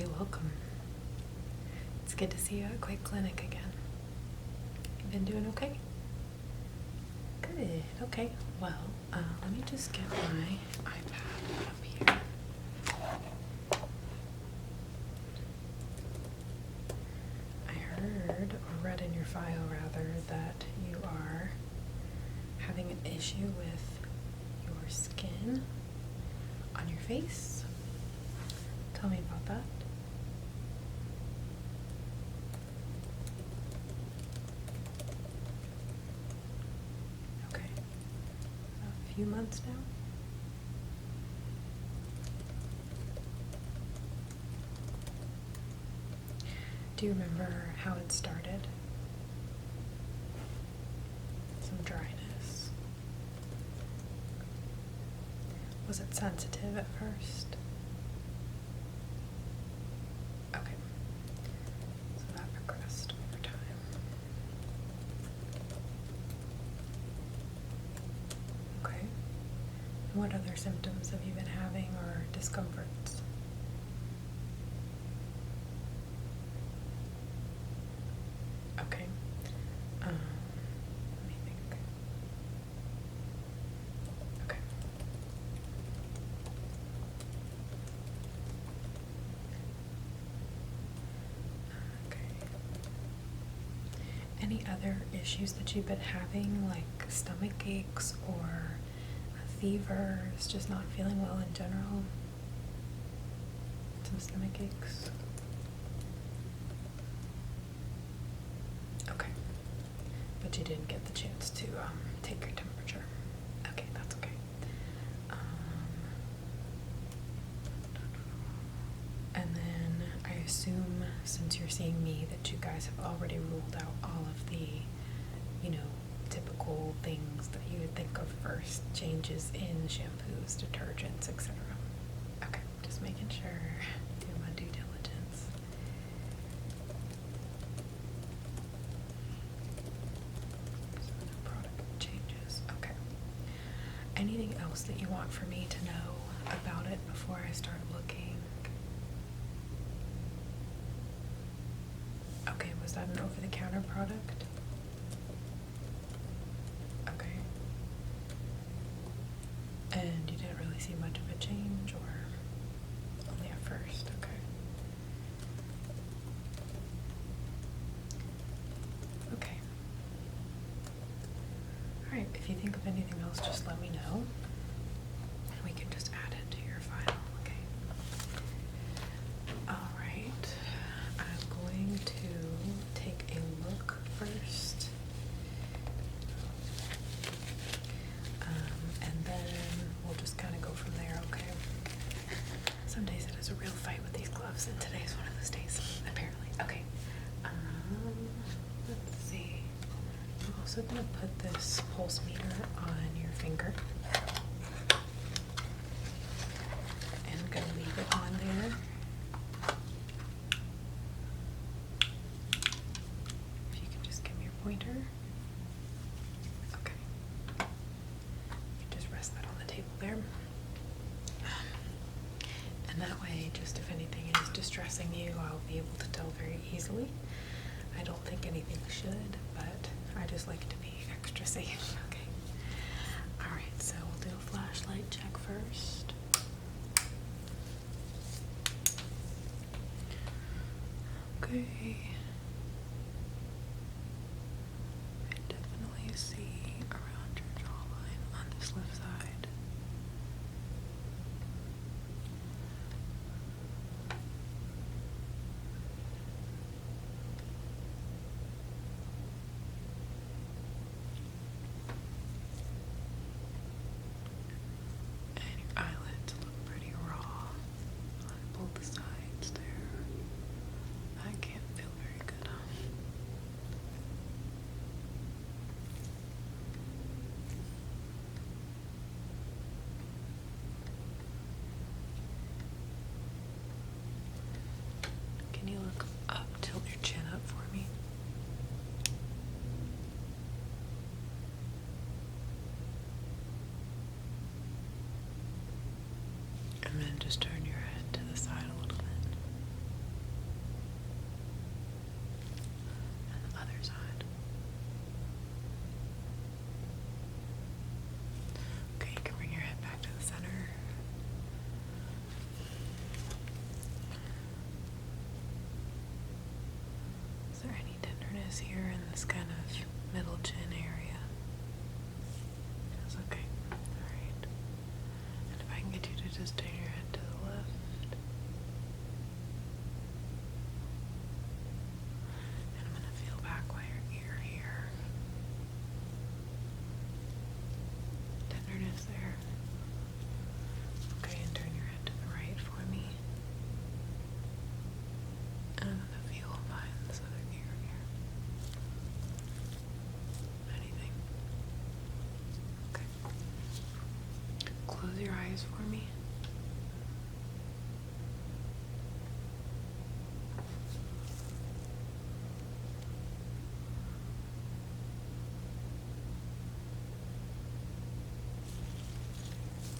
welcome. It's good to see you at Quake Clinic again. You been doing okay? Good, okay. Well, let me just get my iPad up here. I heard, or read in your file rather, that you are having an issue with your skin on your face. Tell me about that. Okay. A few months now? Do you remember how it started? Some dryness. Was it sensitive at first? Okay. So that progressed over time. Okay. And what other symptoms have you been having or discomforts? Okay. Let me think. Okay. Okay. Any other issues that you've been having, like stomach aches or fevers, just not feeling well in general? Some stomach aches? Okay. But you didn't get the chance to take your temperature. Okay, that's okay. And then I assume, since you're seeing me, that you guys have already ruled out all of the, typical things that you would think of first. Changes in shampoos, detergents, etc. Okay, just making sure. Do my due diligence. So no product changes. Okay. Anything else that you want for me to know about it before I start looking? Okay, was that an over-the-counter product? Okay. And you didn't really see much of a change, or only at first? Okay. Okay. Alright, if you think of anything else, just let me know. And we can just add it to your file, okay? Alright. I'm going to take a look first. And then we'll just kind of go from there, okay? Some days it is a real fight with these gloves, and today's one of those days, apparently. Okay. Let's see. I'm also going to put this pulse meter on your finger. And I'm going to leave it on there. If you can just give me your pointer. Okay. You can just rest that on the table there. And that way, just if anything is distressing you, I'll be able to tell very easily. I don't think anything should, but I just like to be extra safe. Okay. Alright, so we'll do a flashlight check first. Okay. I definitely see around your jawline on this left side. And your eyelids look pretty raw on both sides there. I can't feel very Is there any tenderness here in this kind of middle chin area? That's okay. Alright. And if I can get you to just turn your head to the left. And I'm going to feel back by your ear here. Tenderness there. Okay, and turn your head to the right for me. And I'm going to feel behind this other ear here. Anything? Okay. Close your eyes for me.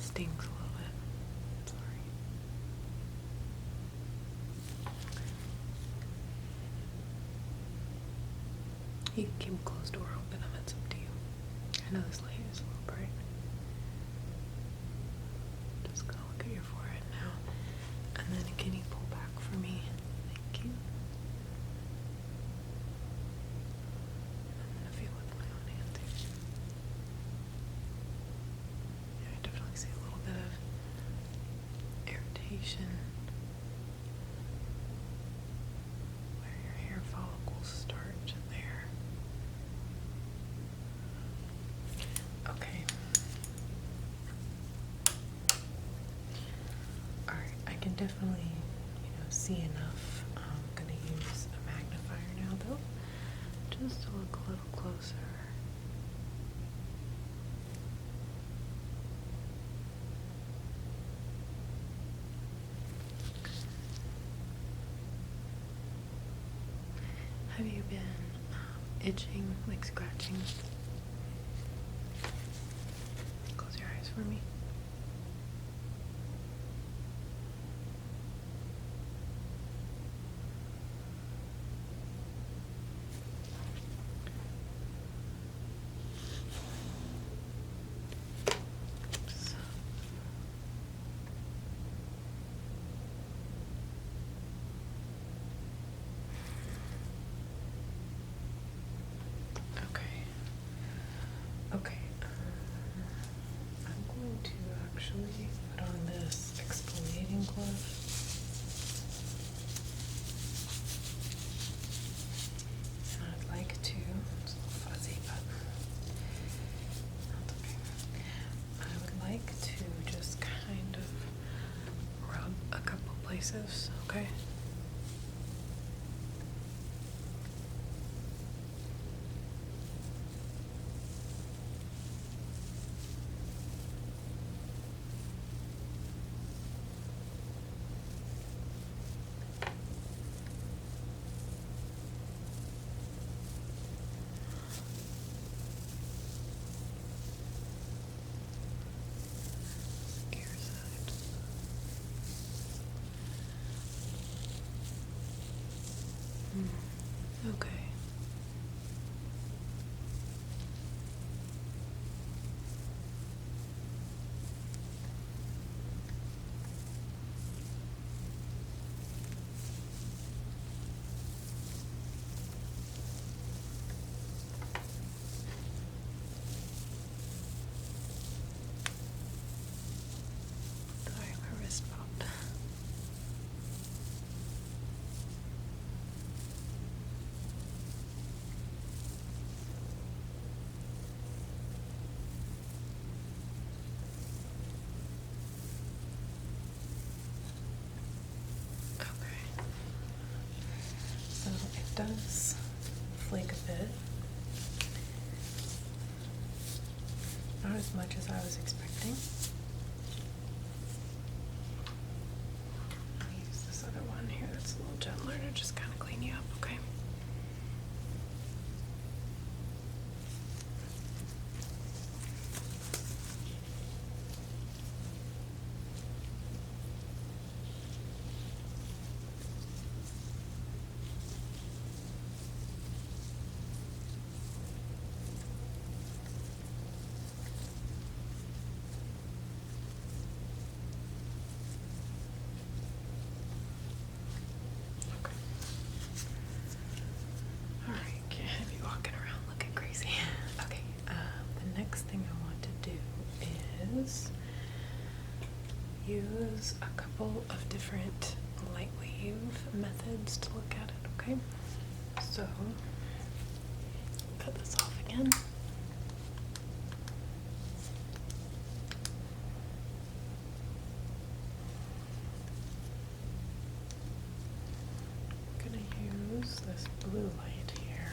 Stings a little bit. Sorry. You can keep a closed door open if it's up to you. I know this light is a little bright. Just gonna look at your forehead now. And then can you pull back for me? Thank you. I'm gonna feel with my own hand too. Yeah, I definitely see a little bit of irritation where your hair follicles start there. Okay. Alright, I can definitely, see enough. I'm gonna use a magnifier now though, just to look a little closer. Have you been itching, like scratching? Close your eyes for me. Okay, I'm going to actually put on this exfoliating glove. And I'd like to, it's a little fuzzy, but that's okay. I would like to just kind of rub a couple places, okay? Okay. Sorry, my wrist popped. So it does flake a bit. Not as much as I was expecting. I'll use this other one here that's a little gentler to just kind of clean you up, okay? use a couple of different light wave methods to look at it, okay? So, cut this off again. I'm gonna use this blue light here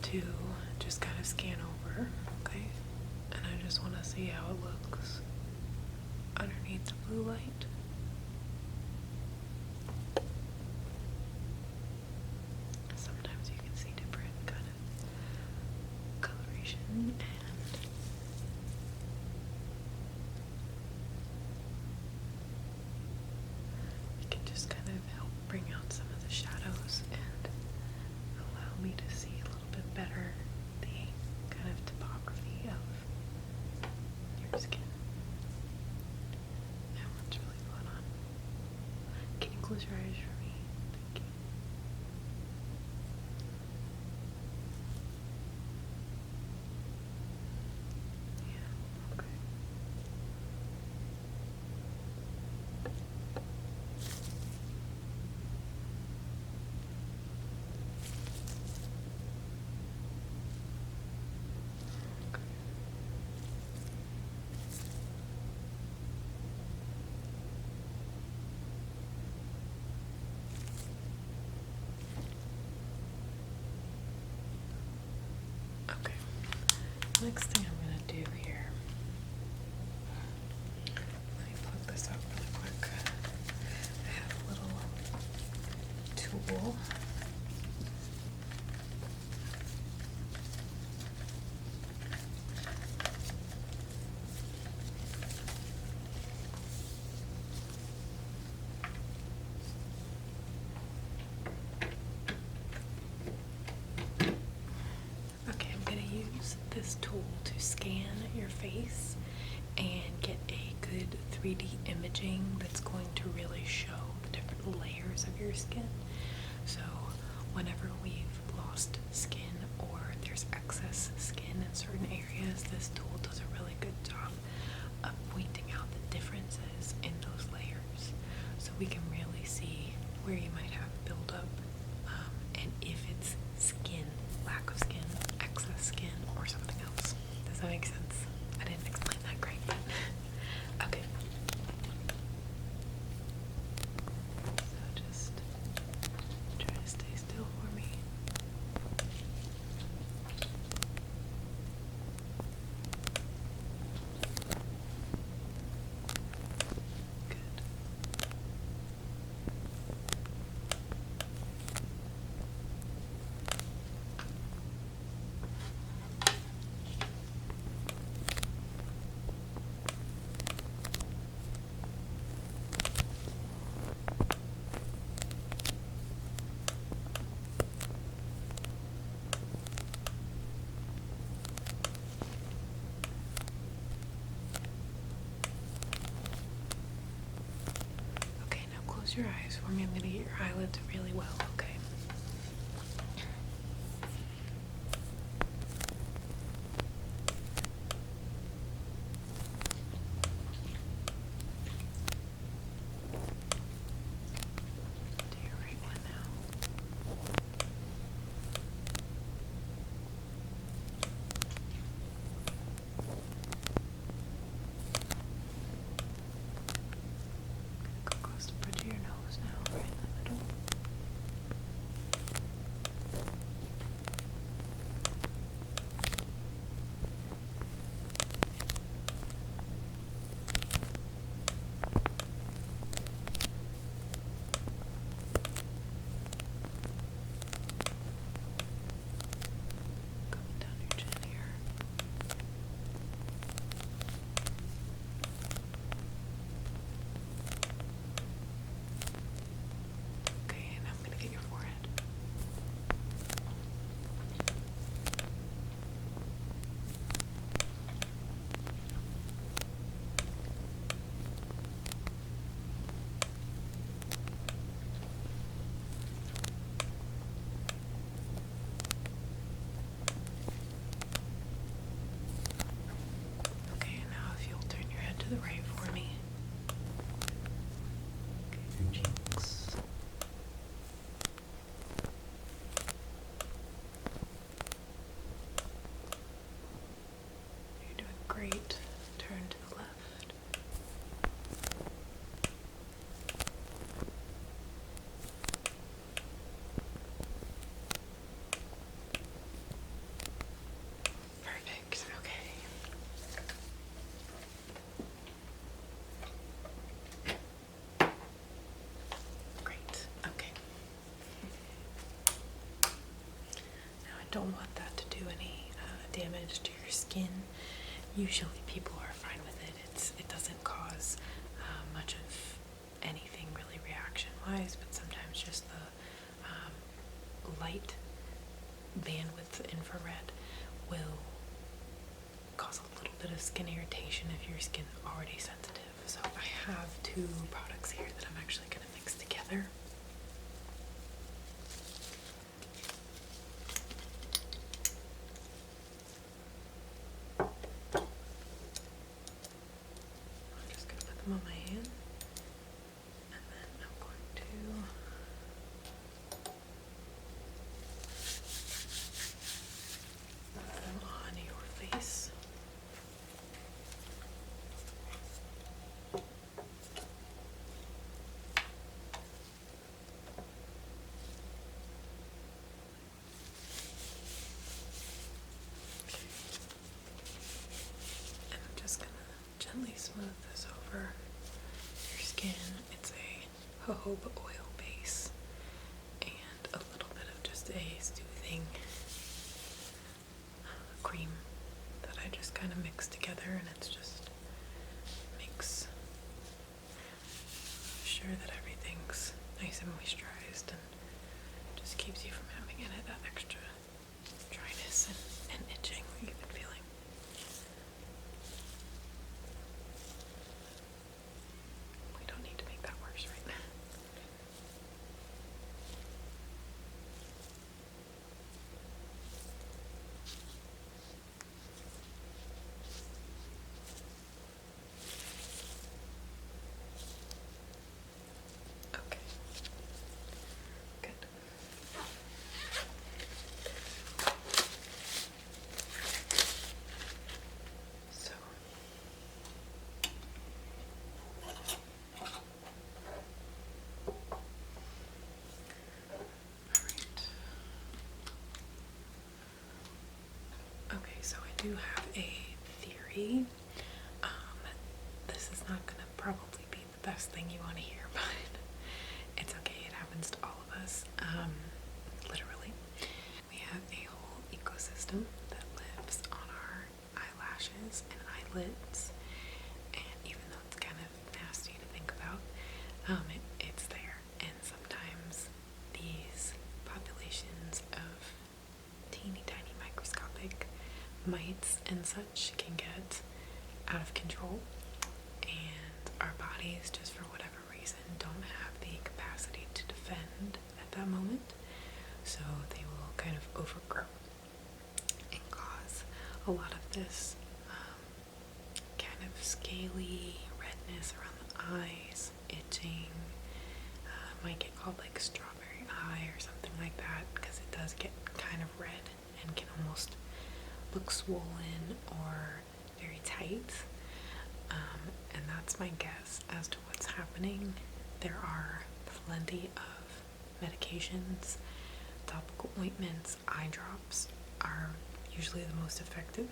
to just kind of scan over, okay? And I just want to see how it looks underneath the blue light. Sometimes you can see different kind of coloration, and it can just kind of help bring out some of the shadows and allow me to see a little bit better the kind of topography of your skin and what's really going on. Can you close your eyes for me? Thank you. Yeah, okay. Okay. Next thing I'm gonna do here, let me plug this up really quick. I have a little tool. Okay, I'm going to use this tool to scan your face and get a good 3D imaging that's going to really show the different layers of your skin. So whenever we've lost skin or there's excess skin in certain areas, this tool does a really good job of pointing out the differences in those layers, so we can really see where you might have buildup, and if it's skin, lack of skin, excess skin, or something else. Does that make sense? I didn't explain that great, but okay. So just try to stay still for me. Good. Okay, now close your eyes for me. I'm going to get your eyelids really well, okay? Do your right one now. Go across the bridge of your nose now, right in the middle. don't want that to do any damage to your skin. Usually people are fine with it. It doesn't cause much of anything really reaction-wise, but sometimes just the light bandwidth infrared will cause a little bit of skin irritation if your skin's already sensitive. So I have two products here that I'm actually going to mix together. I'm just going to put them on my hand, and then I'm going to put them on your face. And I'm just going to gently smooth this over your skin. It's a jojoba oil base and a little bit of just a soothing cream that I just kind of mix together, and it's just makes sure that everything's nice and moisturized and just keeps you from having any of that extra dryness and itching that you've been feeling. We don't need to make that worse right now. Okay. Good. So okay, so I do have a theory. This is not going to probably be the best thing you want to hear, but it's okay. It happens to all of us. Literally. We have a whole ecosystem that lives on our eyelashes and eyelids, and even though it's kind of nasty to think about, it's there. And sometimes these populations of teeny tiny microscopic mites and such can get out of control, and our bodies, just for whatever reason, don't have the capacity to defend at that moment, so they will kind of overgrow and cause a lot of this kind of scaly redness around the eyes, itching, might get called like strawberry eye or something like that, because it does get kind of red and can almost look swollen or very tight. And that's my guess as to what's happening. There are plenty of medications, topical ointments, eye drops are usually the most effective.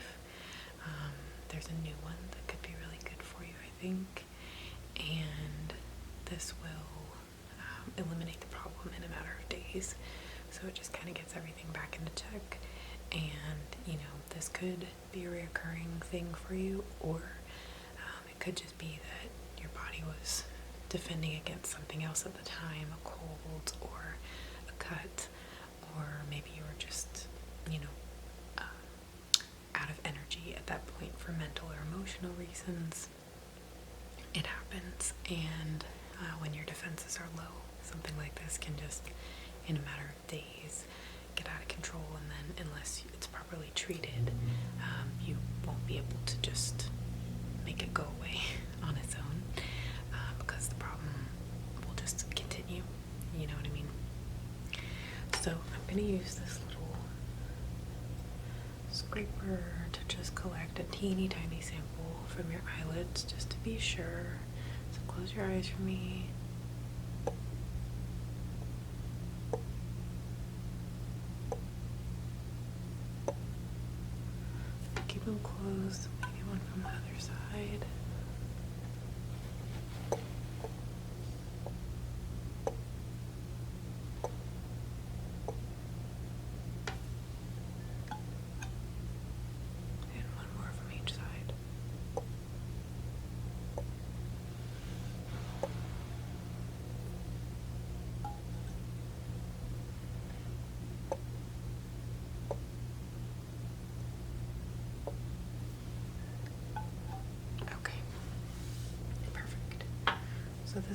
There's a new one that could be really good for you, I think, and this will eliminate the problem in a matter of days. So it just kind of gets everything back into check, and you know, this could be a reoccurring thing for you, or it could just be that your body was defending against something else at the time, a cold or a cut, or maybe you were just, you know, out of energy at that point for mental or emotional reasons. It happens, and when your defenses are low, something like this can just, in a matter of days, get out of control, and then unless it's properly treated, you won't be able to just make it go away on its own, because the problem will just continue, you know what I mean? So I'm going to use this little scraper to just collect a teeny tiny sample from your eyelids, just to be sure. So close your eyes for me. Keep them closed. Maybe one from the other side.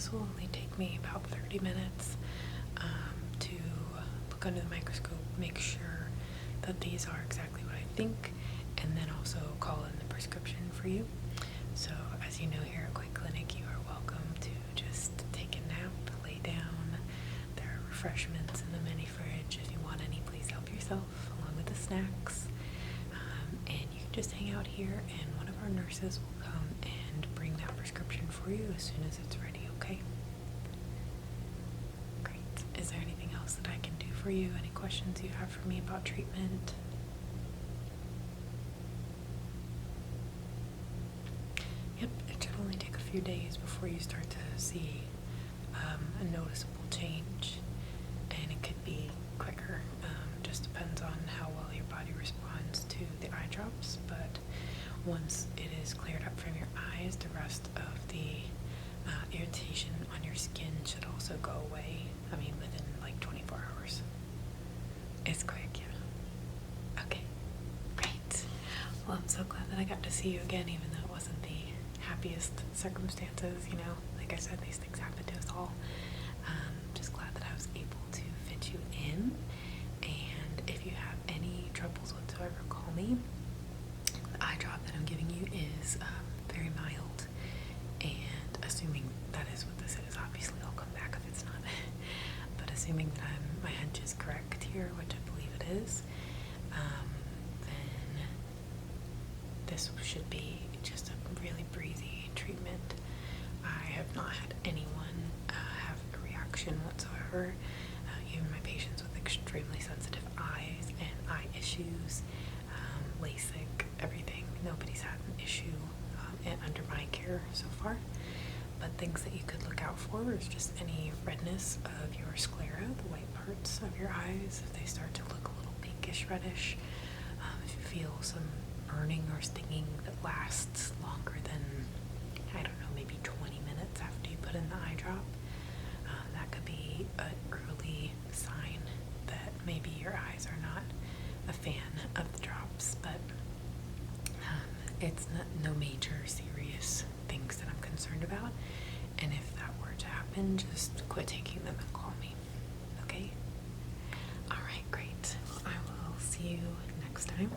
this will only take me about 30 minutes to look under the microscope, make sure that these are exactly what I think, and then also call in the prescription for you. So as you know, here at Quake Clinic, you are welcome to just take a nap, lay down. There are refreshments in the mini fridge. If you want any, please help yourself, along with the snacks. And you can just hang out here, and one of our nurses will come and bring that prescription for you as soon as it's ready, okay? Great. Is there anything else that I can do for you? Any questions you have for me about treatment? Yep, it should only take a few days before you start to see a noticeable change, and it could be quicker. Just depends on how well your body responds to the eye drops, but once it is cleared up from your eyes, the rest of the irritation on your skin should also go away. I mean, within like 24 hours. It's quick, yeah. Okay, great. Well, I'm so glad that I got to see you again, even though it wasn't the happiest circumstances, you know. Like I said, these things happen to us all. Just glad that I was able to fit you in. And if you have any troubles whatsoever, call me. The eye drop that I'm giving you is very mild, and assuming that is what this is, obviously I'll come back if it's not, but assuming that my hunch is correct here, which I believe it is, then this should be just a really breezy treatment. I have not had anyone have a reaction whatsoever. Even my patients with extremely sensitive eyes and eye issues, LASIK, everything, nobody's had an issue under my care so far. But things that you could look out for is just any redness of your sclera, the white parts of your eyes, if they start to look a little pinkish reddish, if you feel some burning or stinging that lasts longer than, I don't know, maybe 20 minutes after you put in the eye drop, that could be an early sign that maybe your eyes are not a fan of the drops, but it's no major serious things that I'm concerned about. And if that were to happen, just quit taking them and call me, okay? All right, great. I will see you next time.